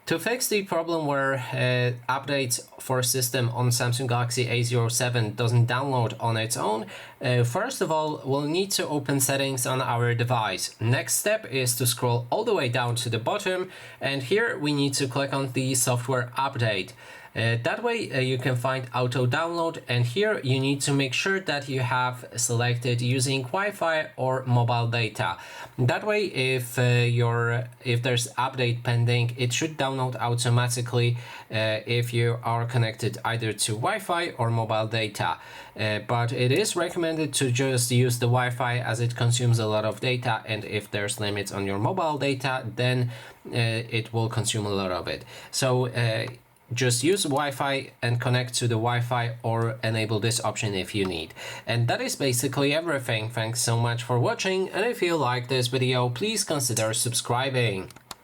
To fix the problem where updates for system on Samsung Galaxy A07 doesn't download on its own, first of all, we'll need to open settings on our device. Next step is to scroll all the way down to the bottom, and here we need to click on the software update. That way you can find auto download, and here you need to make sure that you have selected using Wi-Fi or mobile data. That way if there's update pending, it should download automatically if you are connected either to Wi-Fi or mobile data. But it is recommended to just use the Wi-Fi as it consumes a lot of data, and if there's limits on your mobile data, then it will consume a lot of it. So just use Wi-Fi and connect to the Wi-Fi, or enable this option if you need. And that is basically everything. Thanks so much for watching, and if you like this video, please consider subscribing.